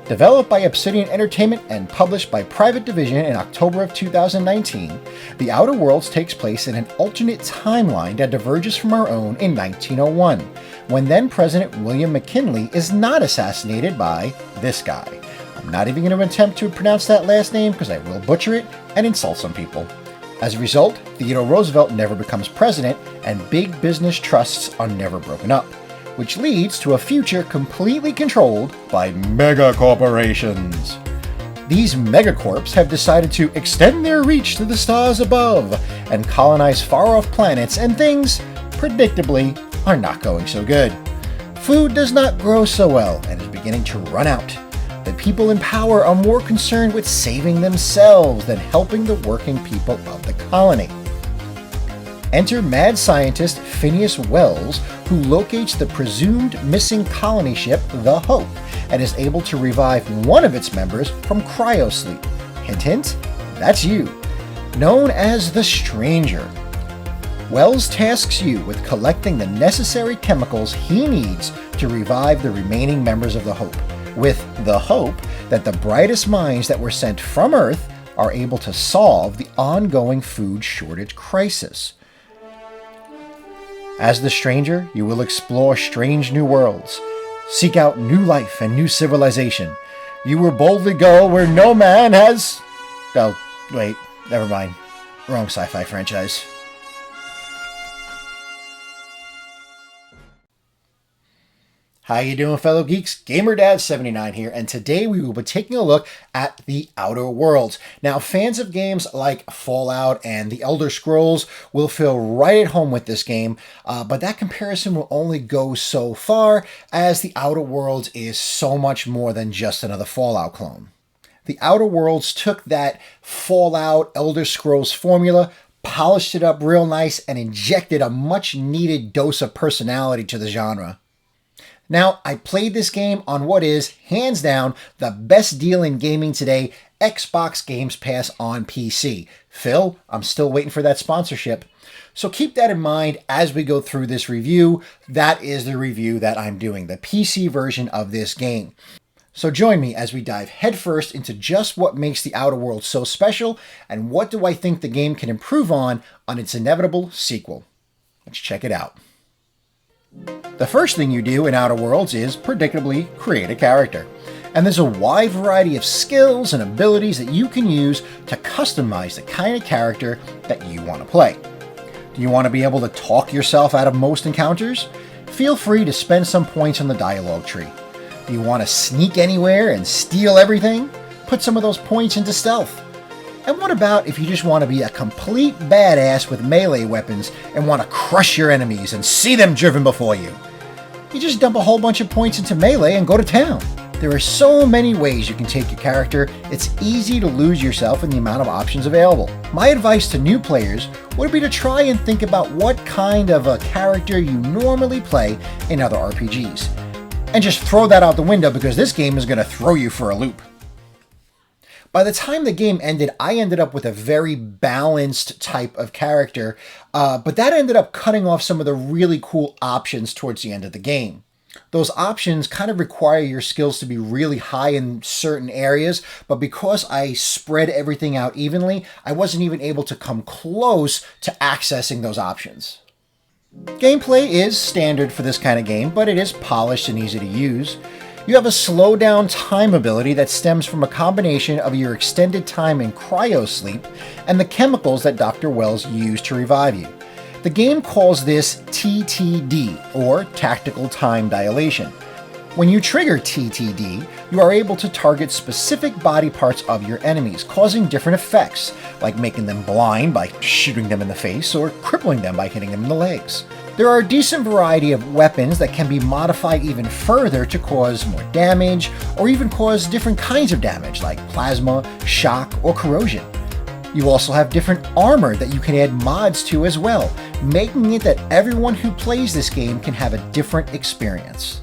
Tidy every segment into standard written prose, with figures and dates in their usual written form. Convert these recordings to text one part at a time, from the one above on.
Developed by Obsidian Entertainment and published by Private Division in October of 2019, The Outer Worlds takes place in an alternate timeline that diverges from our own in 1901, when then-President William McKinley is not assassinated by this guy. I'm not even going to attempt to pronounce that last name because I will butcher it and insult some people. As a result, Theodore Roosevelt never becomes president, and big business trusts are never broken up, which leads to a future completely controlled by megacorporations. These megacorps have decided to extend their reach to the stars above and colonize far-off planets, and things, predictably, are not going so good. Food does not grow so well and is beginning to run out. The people in power are more concerned with saving themselves than helping the working people of the colony. Enter mad scientist Phineas Wells, who locates the presumed missing colony ship, the Hope, and is able to revive one of its members from cryosleep. Hint, hint, that's you. Known as the Stranger. Wells tasks you with collecting the necessary chemicals he needs to revive the remaining members of the Hope, with the hope that the brightest minds that were sent from Earth are able to solve the ongoing food shortage crisis. As the Stranger, you will explore strange new worlds, seek out new life and new civilization. You will boldly go where no man has... Oh, wait, never mind. Wrong sci-fi franchise. How you doing, fellow geeks? GamerDad79 here, and today we will be taking a look at The Outer Worlds. Now, fans of games like Fallout and The Elder Scrolls will feel right at home with this game, but that comparison will only go so far, as The Outer Worlds is so much more than just another Fallout clone. The Outer Worlds took that Fallout Elder Scrolls formula, polished it up real nice, and injected a much-needed dose of personality to the genre. Now, I played this game on what is, hands down, the best deal in gaming today, Xbox Games Pass on PC. Phil, I'm still waiting for that sponsorship. So keep that in mind as we go through this review. That is the review that I'm doing, the PC version of this game. So join me as we dive headfirst into just what makes The Outer Worlds so special, and what do I think the game can improve on its inevitable sequel. Let's check it out. The first thing you do in Outer Worlds is, predictably, create a character. And there's a wide variety of skills and abilities that you can use to customize the kind of character that you want to play. Do you want to be able to talk yourself out of most encounters? Feel free to spend some points on the dialogue tree. Do you want to sneak anywhere and steal everything? Put some of those points into stealth. And what about if you just want to be a complete badass with melee weapons and want to crush your enemies and see them driven before you? You just dump a whole bunch of points into melee and go to town. There are so many ways you can take your character, it's easy to lose yourself in the amount of options available. My advice to new players would be to try and think about what kind of a character you normally play in other RPGs. And just throw that out the window, because this game is going to throw you for a loop. By the time the game ended, I ended up with a very balanced type of character, but that ended up cutting off some of the really cool options towards the end of the game. Those options kind of require your skills to be really high in certain areas, but because I spread everything out evenly, I wasn't even able to come close to accessing those options. Gameplay is standard for this kind of game, but it is polished and easy to use. You have a slow down time ability that stems from a combination of your extended time in cryosleep and the chemicals that Dr. Wells used to revive you. The game calls this TTD, or Tactical Time Dilation. When you trigger TTD, you are able to target specific body parts of your enemies, causing different effects, like making them blind by shooting them in the face or crippling them by hitting them in the legs. There are a decent variety of weapons that can be modified even further to cause more damage, or even cause different kinds of damage, like plasma, shock, or corrosion. You also have different armor that you can add mods to as well, making it that everyone who plays this game can have a different experience.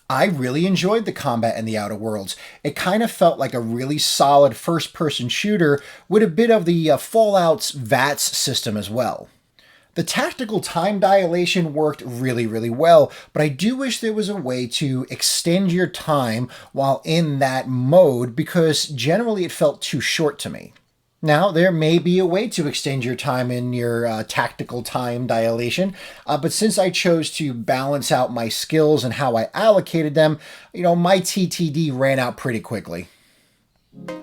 I really enjoyed the combat in The Outer Worlds. It kind of felt like a really solid first-person shooter with a bit of the Fallout's VATS system as well. The tactical time dilation worked really, really well, but I do wish there was a way to extend your time while in that mode because generally it felt too short to me. Now, there may be a way to extend your time in your tactical time dilation, but since I chose to balance out my skills and how I allocated them, my TTD ran out pretty quickly.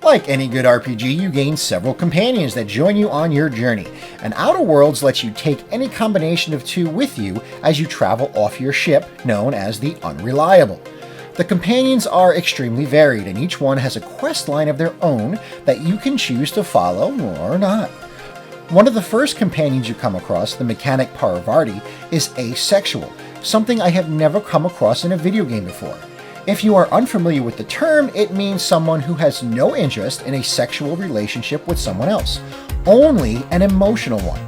Like any good RPG, you gain several companions that join you on your journey, and Outer Worlds lets you take any combination of two with you as you travel off your ship, known as the Unreliable. The companions are extremely varied, and each one has a quest line of their own that you can choose to follow or not. One of the first companions you come across, the mechanic Parvati, is asexual, something I have never come across in a video game before. If you are unfamiliar with the term, it means someone who has no interest in a sexual relationship with someone else, only an emotional one.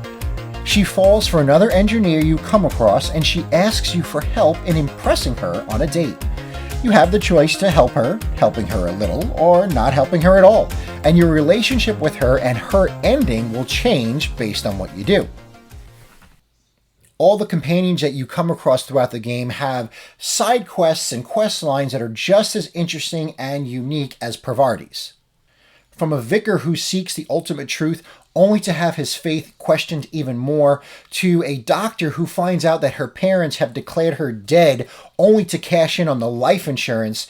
She falls for another engineer you come across, and she asks you for help in impressing her on a date. You have the choice to help her, helping her a little, or not helping her at all, and your relationship with her and her ending will change based on what you do. All the companions that you come across throughout the game have side quests and quest lines that are just as interesting and unique as Parvati's. From a vicar who seeks the ultimate truth only to have his faith questioned even more, to a doctor who finds out that her parents have declared her dead only to cash in on the life insurance,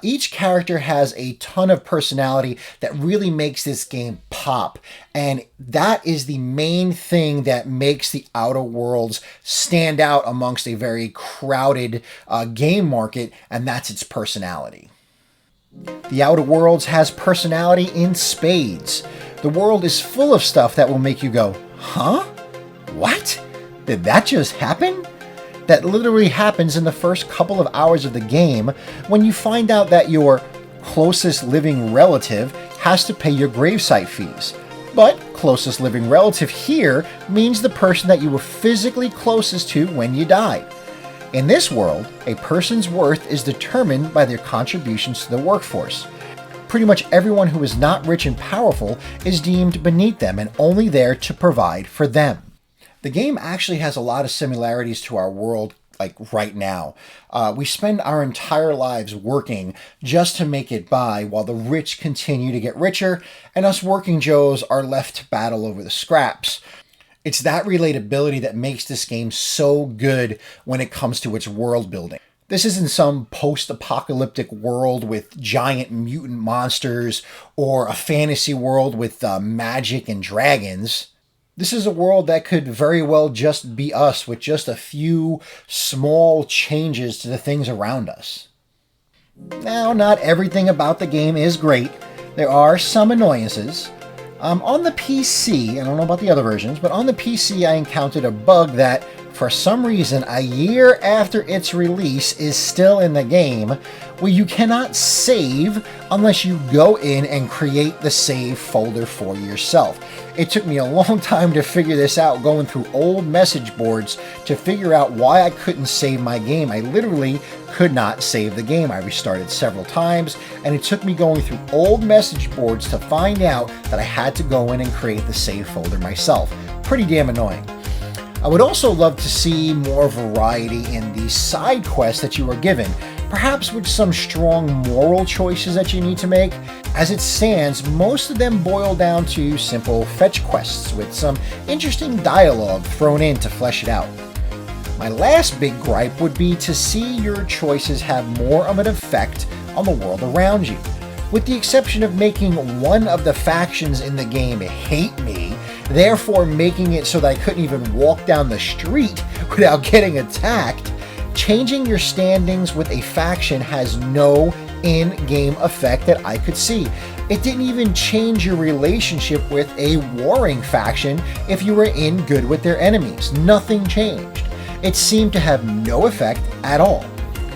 each character has a ton of personality that really makes this game pop. And that is the main thing that makes the Outer Worlds stand out amongst a very crowded game market, and that's its personality. The Outer Worlds has personality in spades. The world is full of stuff that will make you go, huh? What? Did that just happen? That literally happens in the first couple of hours of the game when you find out that your closest living relative has to pay your gravesite fees. But closest living relative here means the person that you were physically closest to when you died. In this world, a person's worth is determined by their contributions to the workforce. Pretty much everyone who is not rich and powerful is deemed beneath them and only there to provide for them. The game actually has a lot of similarities to our world, like right now. We spend our entire lives working just to make it by while the rich continue to get richer and us working Joes are left to battle over the scraps. It's that relatability that makes this game so good when it comes to its world building. This isn't some post-apocalyptic world with giant mutant monsters or a fantasy world with magic and dragons. This is a world that could very well just be us with just a few small changes to the things around us. Now, not everything about the game is great. There are some annoyances. On the PC, I don't know about the other versions, but on the PC I encountered a bug that, for some reason, a year after its release is still in the game, where you cannot save unless you go in and create the save folder for yourself. It took me a long time to figure this out, going through old message boards to figure out why I couldn't save my game. I literally could not save the game. I restarted several times, and it took me going through old message boards to find out that I had to go in and create the save folder myself. Pretty damn annoying. I would also love to see more variety in the side quests that you are given, perhaps with some strong moral choices that you need to make. As it stands, most of them boil down to simple fetch quests with some interesting dialogue thrown in to flesh it out. My last big gripe would be to see your choices have more of an effect on the world around you. With the exception of making one of the factions in the game hate me, therefore making it so that I couldn't even walk down the street without getting attacked, changing your standings with a faction has no in-game effect that I could see. It didn't even change your relationship with a warring faction if you were in good with their enemies. Nothing changed. It seemed to have no effect at all.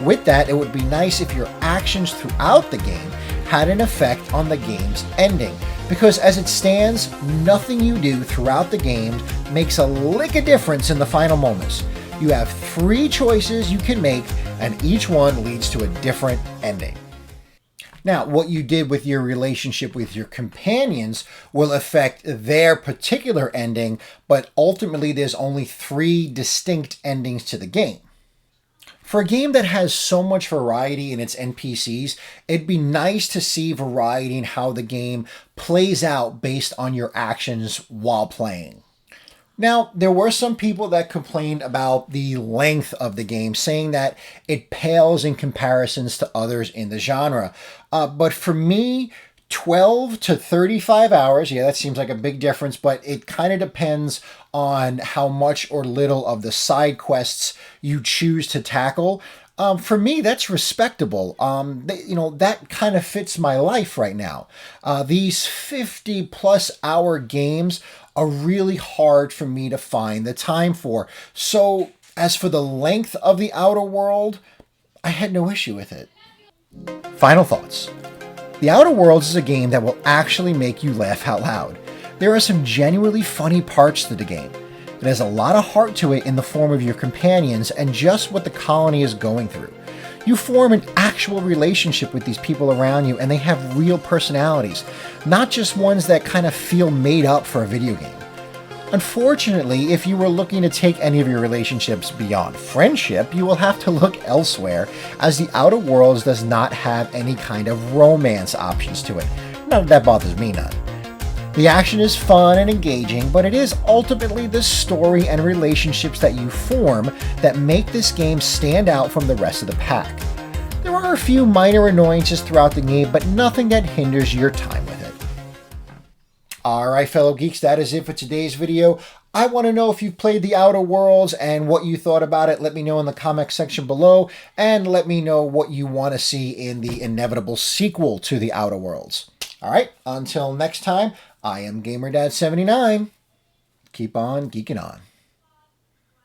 With that, it would be nice if your actions throughout the game had an effect on the game's ending, because as it stands, nothing you do throughout the game makes a lick of difference in the final moments. You have 3 choices you can make, and each one leads to a different ending. Now, what you did with your relationship with your companions will affect their particular ending, but ultimately there's only 3 distinct endings to the game. For a game that has so much variety in its NPCs, it'd be nice to see variety in how the game plays out based on your actions while playing. Now, there were some people that complained about the length of the game, saying that it pales in comparisons to others in the genre. But for me, 12 to 35 hours, yeah, that seems like a big difference, but it kind of depends on how much or little of the side quests you choose to tackle. For me, that's respectable. That kind of fits my life right now. These 50 plus hour games are really hard for me to find the time for. So, as for the length of the Outer World, I had no issue with it. Final thoughts. The Outer Worlds is a game that will actually make you laugh out loud. There are some genuinely funny parts to the game. It has a lot of heart to it in the form of your companions and just what the colony is going through. You form an actual relationship with these people around you, and they have real personalities, not just ones that kind of feel made up for a video game. Unfortunately, if you were looking to take any of your relationships beyond friendship, you will have to look elsewhere, as the Outer Worlds does not have any kind of romance options to it. None of that bothers me none. The action is fun and engaging, but it is ultimately the story and relationships that you form that make this game stand out from the rest of the pack. There are a few minor annoyances throughout the game, but nothing that hinders your time with it. Alright, fellow geeks, that is it for today's video. I want to know if you've played The Outer Worlds and what you thought about it. Let me know in the comment section below, and let me know what you want to see in the inevitable sequel to The Outer Worlds. Alright, until next time, I am GamerDad79. Keep on geeking on.